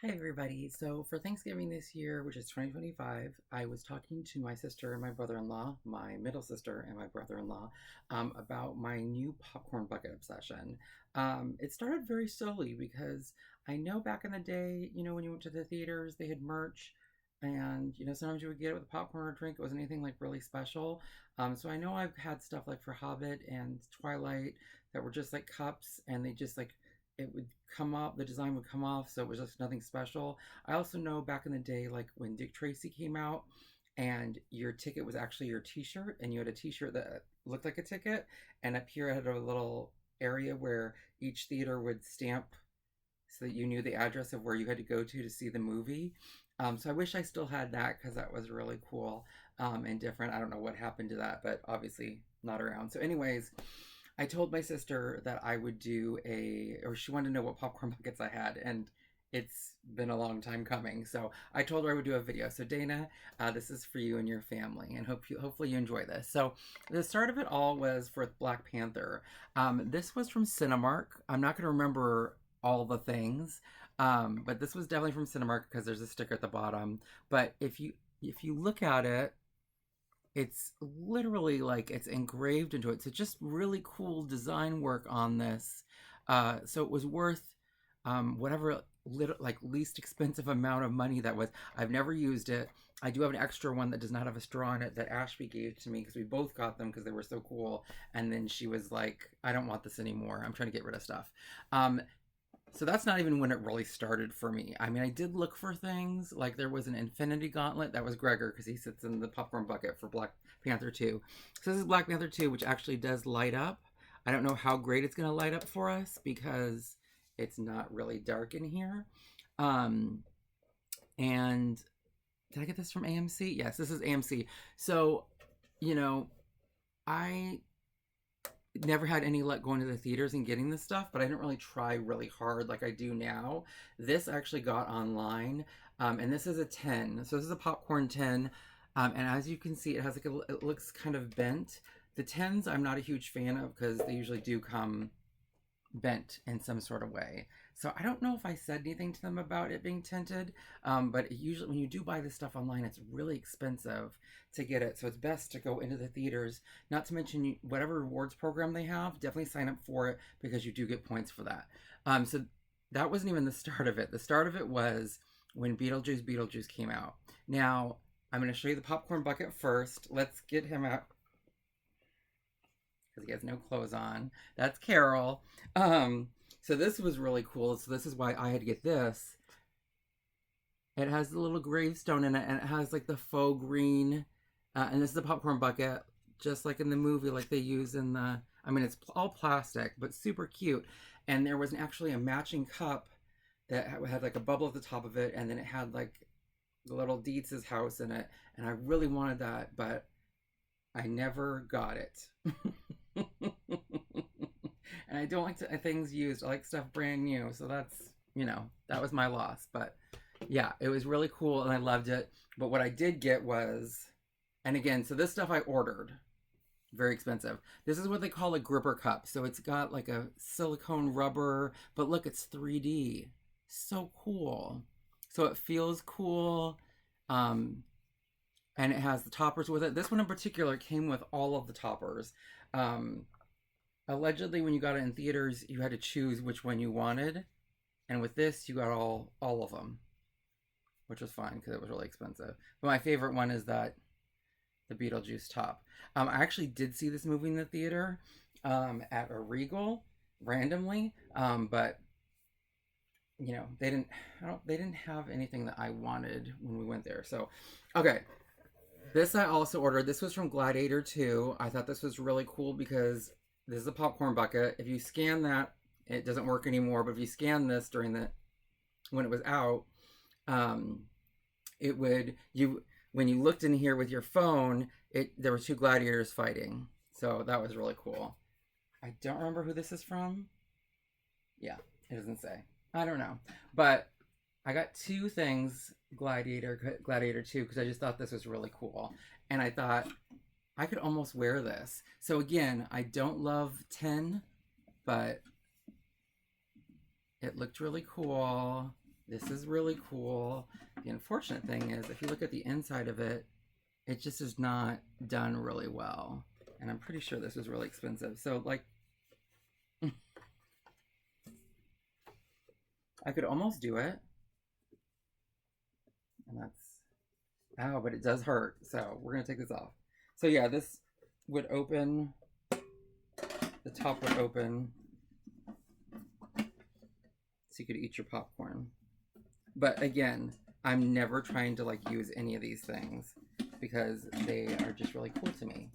Hi, everybody. So for Thanksgiving this year, which is 2025, I was talking to my sister and my brother-in-law, my middle sister and my brother-in-law, about my new popcorn bucket obsession. It started very slowly because I know back in the day, when you went to the theaters, they had merch. And sometimes you would get it with a popcorn or drink. It wasn't anything like really special. So I know I've had stuff like for Hobbit and Twilight that were just like cups, and they just like it would come up, the design would come off, so it was just nothing special. I also know back in the day, like when Dick Tracy came out, and your ticket was actually your T-shirt, and you had a T-shirt that looked like a ticket, and up here I had a little area where each theater would stamp so that you knew the address of where you had to go to see the movie. So I wish I still had that because that was really cool and different. I don't know what happened to that, but obviously not around. So, anyways, I told my sister that I would do or she wanted to know what popcorn buckets I had, and it's been a long time coming. So I told her I would do a video. So Dana, this is for you and your family, and hopefully you enjoy this. So the start of it all was for Black Panther. This was from Cinemark. I'm not going to remember all the things, but this was definitely from Cinemark because there's a sticker at the bottom. But if you look at it, it's literally like it's engraved into it. So just really cool design work on this. So it was worth whatever like least expensive amount of money that was. I've never used it. I do have an extra one that does not have a straw in it that Ashby gave to me because we both got them because they were so cool. And then she was like, "I don't want this anymore. I'm trying to get rid of stuff." Um, so that's not even when it really started for me. I mean, I did look for things. Like there was an Infinity Gauntlet. That was Gregor because he sits in the popcorn bucket for Black Panther 2. So this is Black Panther 2, which actually does light up. I don't know how great it's going to light up for us because it's not really dark in here. Um, and did I get this from AMC? Yes, this is AMC. So, you know, I never had any luck going to the theaters and getting this stuff, but I didn't really try really hard like I do now. This actually got online, and this is a 10. So this is a popcorn 10, and as you can see, it has like it looks kind of bent. The 10s I'm not a huge fan of because they usually do come bent in some sort of way. So I don't know if I said anything to them about it being tinted, but usually when you do buy this stuff online, it's really expensive to get it. So it's best to go into the theaters. Not to mention whatever rewards program they have, definitely sign up for it because you do get points for that. So that wasn't even the start of it. The start of it was when Beetlejuice came out. Now I'm going to show you the popcorn bucket first. Let's get him out because he has no clothes on. That's Carol. So this was really cool. So this is why I had to get this. It has the little gravestone in it, and it has like the faux green. And this is a popcorn bucket, just like in the movie, like they use in the. I mean, it's all plastic, but super cute. And there was actually a matching cup that had like a bubble at the top of it, and then it had like the little Dietz's house in it. And I really wanted that, but I never got it. And I don't like things used. I like stuff brand new. So that's, that was my loss. But yeah, it was really cool and I loved it. But what I did get was, and again, so this stuff I ordered, very expensive. This is what they call a gripper cup. So it's got like a silicone rubber, but look, it's 3D. So cool. So it feels cool. Um, and it has the toppers with it. This one in particular came with all of the toppers. Um, Allegedly, when you got it in theaters, you had to choose which one you wanted, and with this, you got all of them, which was fine because it was really expensive. But my favorite one is that the Beetlejuice top. I actually did see this movie in the theater at a Regal randomly, but they didn't have anything that I wanted when we went there. So, okay, this I also ordered. This was from Gladiator 2. I thought this was really cool because this is a popcorn bucket. If you scan that, it doesn't work anymore. But if you scan this when it was out, um, it would you when you looked in here with your phone, there were two gladiators fighting. So that was really cool. I don't remember who this is from. Yeah, it doesn't say. I don't know, but I got two things Gladiator 2 because I just thought this was really cool. And I thought I could almost wear this. So again, I don't love 10, but it looked really cool. This is really cool. The unfortunate thing is, if you look at the inside of it, it just is not done really well. And I'm pretty sure this was really expensive. So, like, I could almost do it. And that's, ow, but it does hurt. So, we're going to take this off. So, yeah, this would open, the top would open so you could eat your popcorn. But again, I'm never trying to like use any of these things because they are just really cool to me.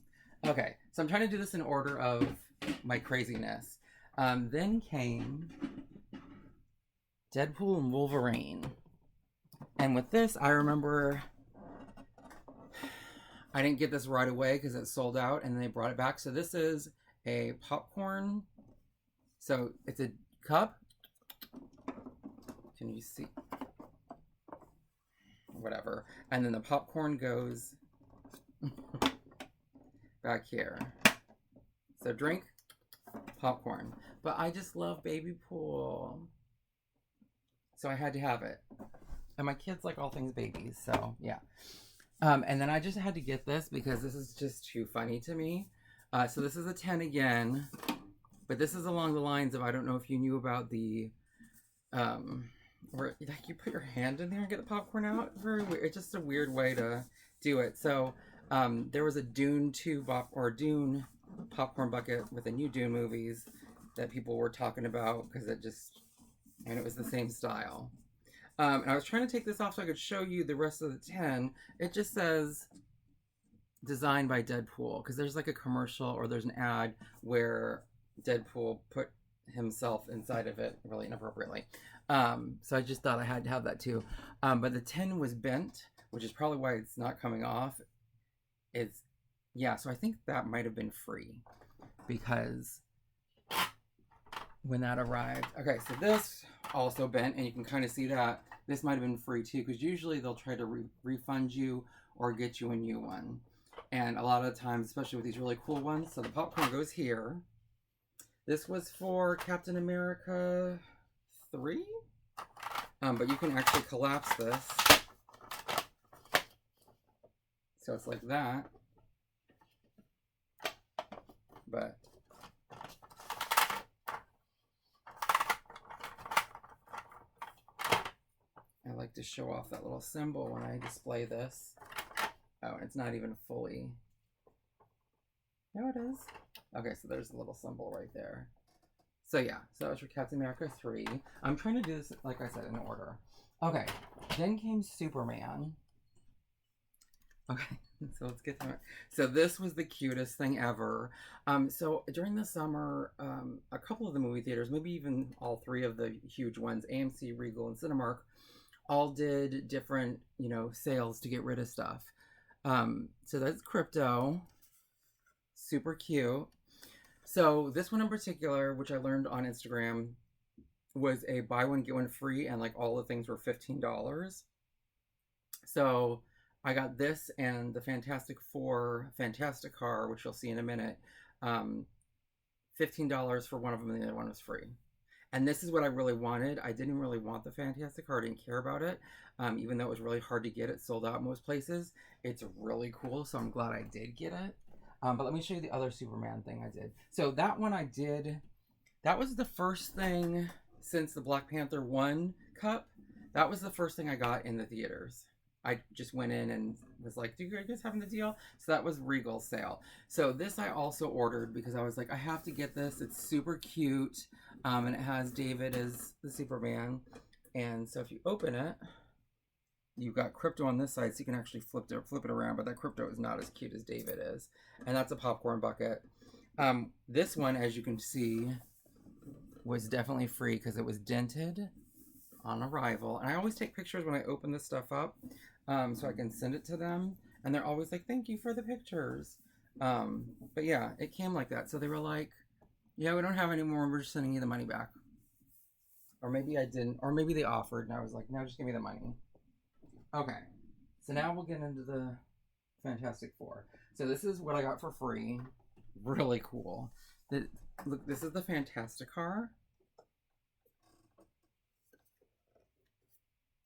Okay, so I'm trying to do this in order of my craziness. Then came Deadpool and Wolverine. And with this, I remember I didn't get this right away because it sold out and they brought it back. So this is a popcorn. So it's a cup. Can you see? Whatever. And then the popcorn goes back here. So drink, popcorn. But I just love Baby Pool. So I had to have it. And my kids like all things babies, so yeah. And then I just had to get this because this is just too funny to me. So this is a 10 again. But this is along the lines of, I don't know if you knew about the where like you put your hand in there and get the popcorn out. Very weird. It's just a weird way to do it. So there was a Dune 2 Dune popcorn bucket with the new Dune movies that people were talking about because it just, and it was the same style. And I was trying to take this off so I could show you the rest of the 10. It just says designed by Deadpool because there's like a commercial or there's an ad where Deadpool put himself inside of it really inappropriately. So I just thought I had to have that too. But the 10 was bent, which is probably why it's not coming off. It's, yeah, so I think that might have been free because when that arrived. Okay, so this also bent, and you can kind of see that this might have been free too because usually they'll try to refund you or get you a new one. And a lot of the times, especially with these really cool ones, so the popcorn goes here. This was for Captain America 3, but you can actually collapse this. So it's like that. But I like to show off that little symbol when I display this. Oh, and it's not even fully. No, it is. Okay, so there's a little symbol right there. So yeah, so that was for Captain America 3. I'm trying to do this, like I said, in order. Okay, then came Superman. Okay, so let's get to it. So this was the cutest thing ever. So during the summer, a couple of the movie theaters, maybe even all three of the huge ones, AMC, Regal, and Cinemark, all did different, sales to get rid of stuff. So that's Crypto. Super cute. So this one in particular, which I learned on Instagram, was a buy one get one free, and like all the things were $15. So I got this and the Fantastic Four Fantastic Car, which you'll see in a minute. $15 for one of them, and the other one was free. And this is what I really wanted. I didn't really want the Fantastic Car. I didn't care about it. Even though it was really hard to get. It sold out most places. It's really cool, so I'm glad I did get it. But let me show you the other Superman thing I did. So that one I did, that was the first thing since the Black Panther 1 cup. That was the first thing I got in the theaters. I just went in and was like, do you guys having the deal? So that was Regal's sale. So this I also ordered because I was like, I have to get this. It's super cute. And it has David as the Superman. And so if you open it, you've got Crypto on this side, so you can actually flip it around, but that Crypto is not as cute as David is. And that's a popcorn bucket. This one, as you can see, was definitely free because it was dented on arrival. And I always take pictures when I open this stuff up, so I can send it to them. And they're always like, thank you for the pictures. But yeah, it came like that. So they were like, yeah, we don't have any more. We're just sending you the money back. Or maybe I didn't. Or maybe they offered, and I was like, no, just give me the money. Okay, so now we'll get into the Fantastic Four. So this is what I got for free. Really cool. Look, this is the Fantastic Car.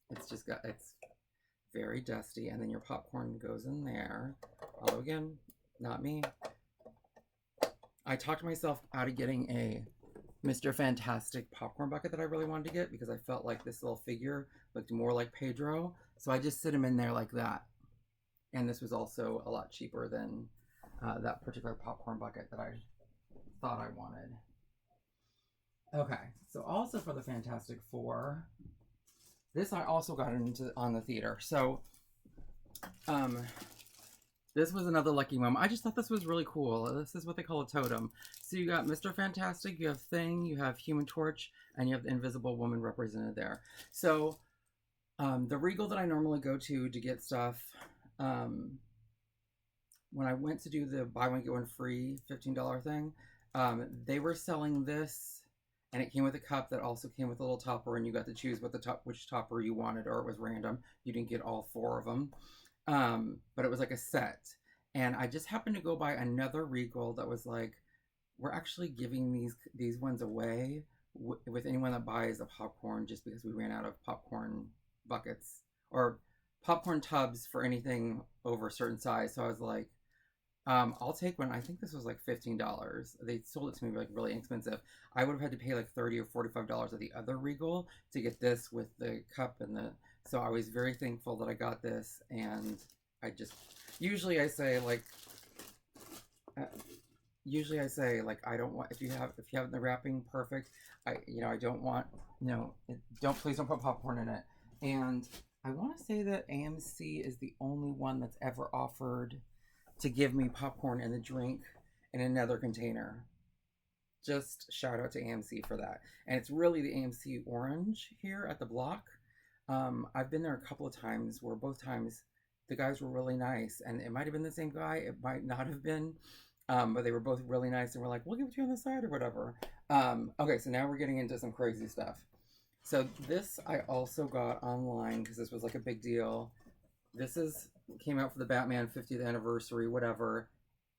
It's very dusty. And then your popcorn goes in there. Although, again, not me. I talked myself out of getting a Mr. Fantastic popcorn bucket that I really wanted to get because I felt like this little figure looked more like Pedro. So I just sit him in there like that. And this was also a lot cheaper than that particular popcorn bucket that I thought I wanted. Okay, so also for the Fantastic Four, this I also got into on the theater. So, this was another lucky moment. I just thought this was really cool. This is what they call a totem. So you got Mr. Fantastic, you have Thing, you have Human Torch, and you have the Invisible Woman represented there. So, the Regal that I normally go to get stuff, when I went to do the buy one get one free $15 thing, they were selling this, and it came with a cup that also came with a little topper, and you got to choose which topper you wanted, or it was random. You didn't get all four of them, but it was like a set. And I just happened to go by another Regal that was like, we're actually giving these ones away with anyone that buys a popcorn, just because we ran out of popcorn buckets or popcorn tubs for anything over a certain size. So I was like, I'll take one. I think this was like $15. They sold it to me like really inexpensive. I would have had to pay like $30 or $45 at the other Regal to get this with the cup and the. So I was very thankful that I got this, and I just usually I say like. Usually I say like I don't want if you have the wrapping perfect. I don't want please don't put popcorn in it. And I want to say that AMC is the only one that's ever offered to give me popcorn and the drink in another container. Just shout out to AMC for that. And it's really the AMC Orange here at the block. I've been there a couple of times where both times the guys were really nice, and it might have been the same guy, it might not have been, but they were both really nice and were like, we'll give it to you on the side or whatever. Okay, so now we're getting into some crazy stuff. So this I also got online because this was like a big deal. This came out for the Batman 50th anniversary, whatever.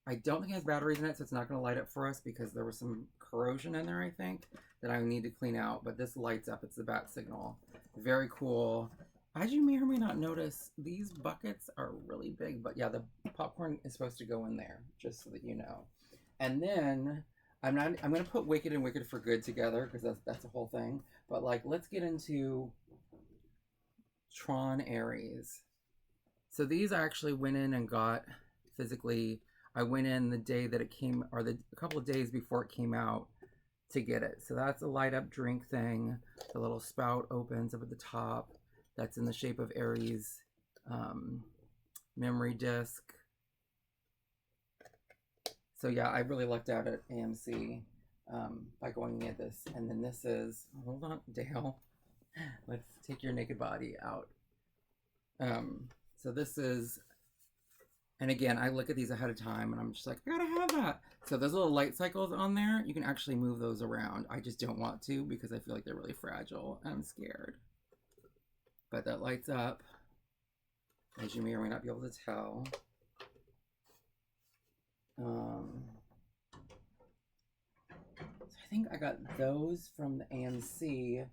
I don't think it has batteries in it, so it's not going to light up for us because there was some corrosion in there, I think, that I need to clean out. But this lights up. It's the bat signal. Very cool. As you may or may not notice, these buckets are really big. But yeah, the popcorn is supposed to go in there, just so that you know. And then I'm going to put Wicked and Wicked for Good together because that's a whole thing. But like, let's get into Tron Ares. So these I actually went in and got physically. I went in the day that it came, or a couple of days before it came out to get it. So that's a light up drink thing. The little spout opens up at the top. That's in the shape of Ares memory disc. So yeah, I really lucked out at AMC by going to get this. And then this is, hold on, Dale. Let's take your naked body out. So this is, and again, I look at these ahead of time and I'm just like, I gotta have that. So those little light cycles on there, you can actually move those around. I just don't want to because I feel like they're really fragile and I'm scared. But that lights up, as you may or may not be able to tell. So I think I got those from the AMC.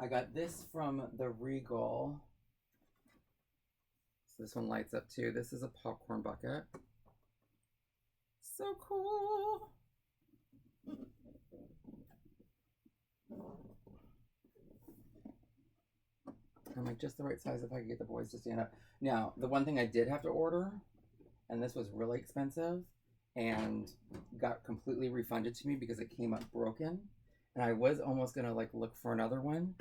I got this from the Regal. So this one lights up too. This is a popcorn bucket. So cool. I'm like just the right size if I could get the boys to stand up. Now, the one thing I did have to order, and this was really expensive, and got completely refunded to me because it came up broken. And I was almost gonna like look for another one.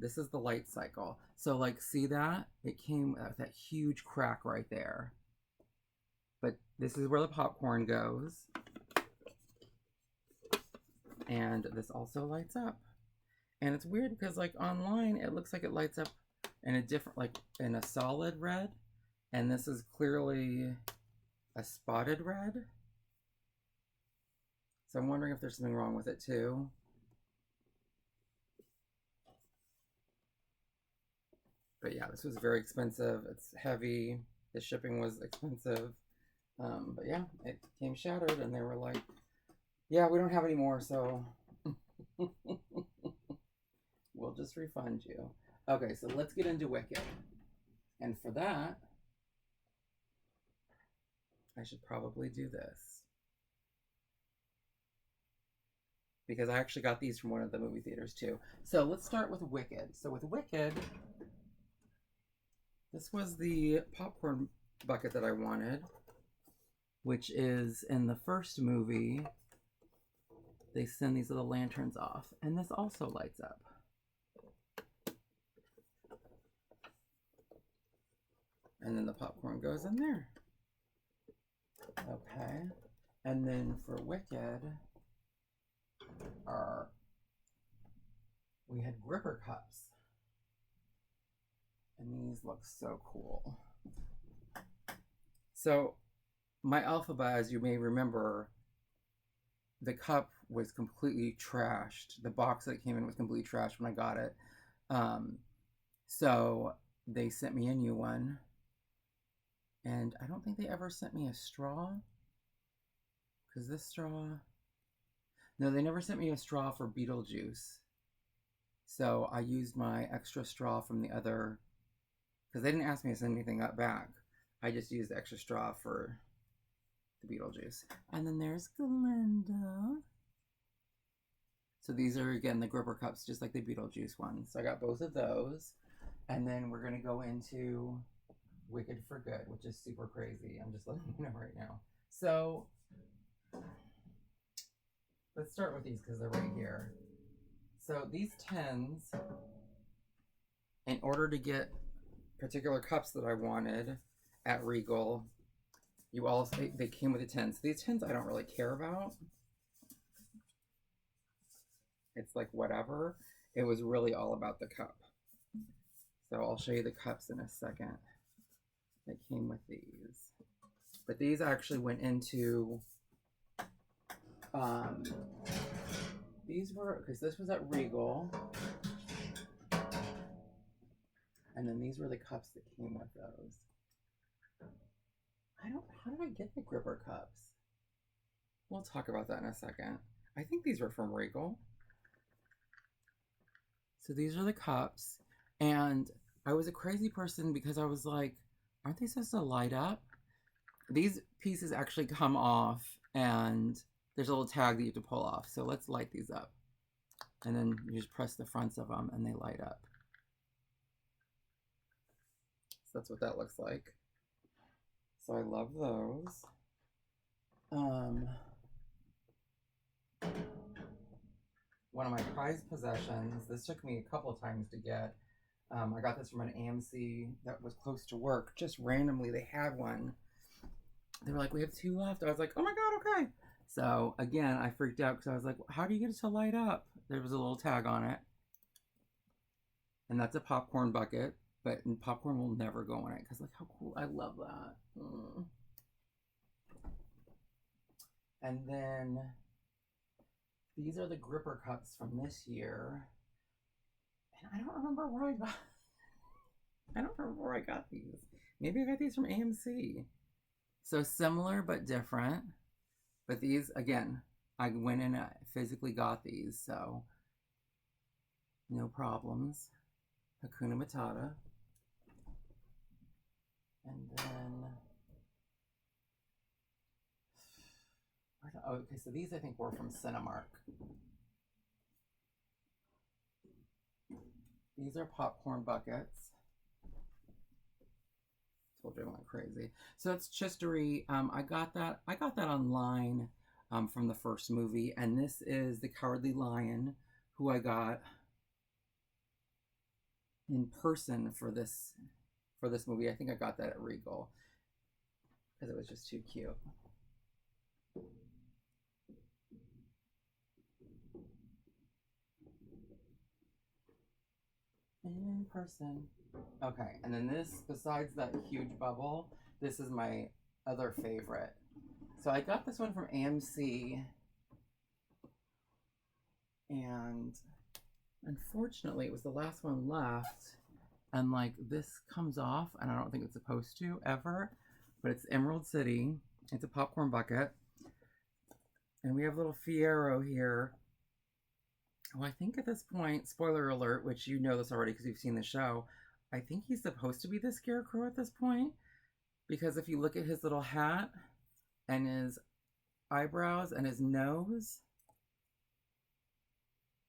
This is the light cycle. So like, see that? It came with that huge crack right there. But this is where the popcorn goes. And this also lights up. And it's weird because like online, it looks like it lights up in a different, like in a solid red. And this is clearly a spotted red. So I'm wondering if there's something wrong with it too. But yeah, this was very expensive. It's heavy. The shipping was expensive. But yeah, it came shattered and they were like, yeah, we don't have any more, so we'll just refund you. Okay, so let's get into Wicked. And for that, I should probably do this. Because I actually got these from one of the movie theaters too. So let's start with Wicked. So with Wicked, this was the popcorn bucket that I wanted, which is in the first movie. They send these little lanterns off, and this also lights up. And then the popcorn goes in there. Okay. And then for Wicked, we had gripper cups. And these look so cool. So my Elphaba, as you may remember, the cup was completely trashed. The box that it came in was completely trashed when I got it. So they sent me a new one. And I don't think they ever sent me a straw. Because this straw... No, they never sent me a straw for Beetlejuice. So I used my extra straw from the other... Because they didn't ask me to send anything back. I just used the extra straw for the Beetlejuice. And then there's Glinda. So these are, again, the gripper cups, just like the Beetlejuice ones. So I got both of those. And then we're going to go into Wicked for Good, which is super crazy. I'm just letting you know right now. So let's start with these because they're right here. So these tins, in order to get particular cups that I wanted at Regal, they came with the tins. These tins I don't really care about. It's like whatever. It was really all about the cup. So I'll show you the cups in a second. That came with these. But these actually went into these were, because this was at Regal. And then these were the cups that came with those. How did I get the gripper cups? We'll talk about that in a second. I think these were from Regal. So these are the cups. And I was a crazy person because I was like, aren't they supposed to light up? These pieces actually come off and there's a little tag that you have to pull off. So let's light these up. And then you just press the fronts of them and they light up. So that's what that looks like. So I love those. One of my prized possessions, this took me a couple of times to get. I got this from an AMC that was close to work. Just randomly, they had one. They were like, we have 2 left. I was like, oh my God, okay. So again, I freaked out because I was like, how do you get it to light up? There was a little tag on it. And that's a popcorn bucket, but popcorn will never go in it because look how cool. I love that. And then these are the gripper cups from this year. And I don't remember where I got these. Maybe I got these from AMC. So similar but different. But these, again, I went and physically got these, so no problems. Hakuna Matata. And then, okay, so these I think were from Cinemark. These are popcorn buckets. Told you I went crazy. So it's Chistery. I got that online from the first movie, and this is the Cowardly Lion, who I got in person for this movie. I think I got that at Regal because it was just too cute. In person. Okay, and then this, besides that huge bubble, this is my other favorite. So I got this one from AMC, and unfortunately it was the last one left, and like this comes off, and I don't think it's supposed to ever, but it's Emerald City. It's a popcorn bucket, and we have little Fiero here. Well, I think at this point, spoiler alert, which you know this already because you've seen the show, I think he's supposed to be the Scarecrow at this point. Because if you look at his little hat and his eyebrows and his nose,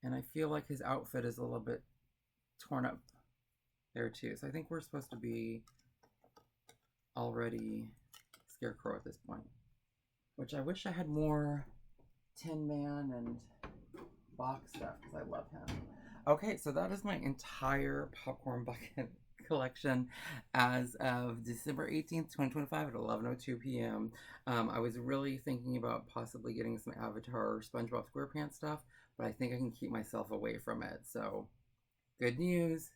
and I feel like his outfit is a little bit torn up there too. So I think we're supposed to be already Scarecrow at this point. Which I wish I had more Tin Man and box stuff because I love him. Okay, so that is my entire popcorn bucket collection as of December 18th, 2025 at 11:02 p.m. I was really thinking about possibly getting some Avatar or SpongeBob SquarePants stuff, but I think I can keep myself away from it. So, good news.